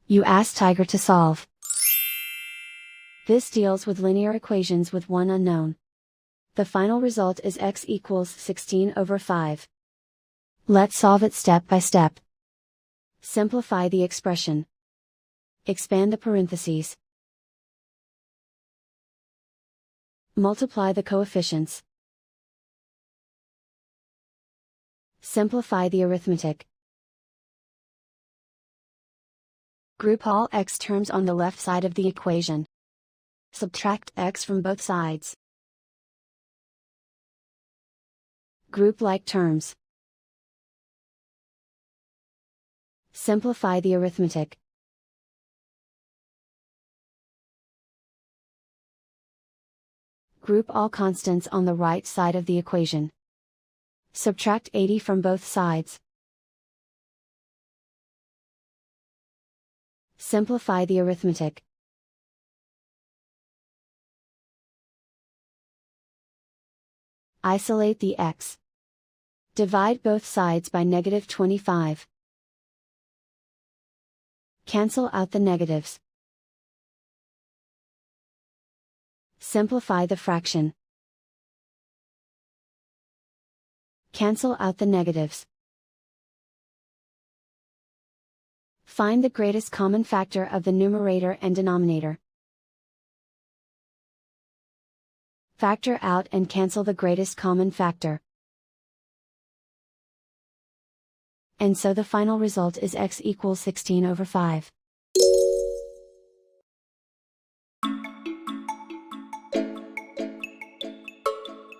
You ask Tiger to solve. This deals with linear equations with one unknown. The final result is x equals 16/5. Let's solve it step by step. Simplify the expression. Expand the parentheses. Multiply the coefficients. Simplify the arithmetic. Group all x terms on the left side of the equation. Subtract x from both sides. Group like terms. Simplify the arithmetic. Group all constants on the right side of the equation. Subtract 80 from both sides. Simplify the arithmetic. Isolate the x. Divide both sides by -25. Cancel out the negatives. Simplify the fraction. Cancel out the negatives. Find the greatest common factor of the numerator and denominator. Factor out and cancel the greatest common factor. And so the final result is x equals 16/5.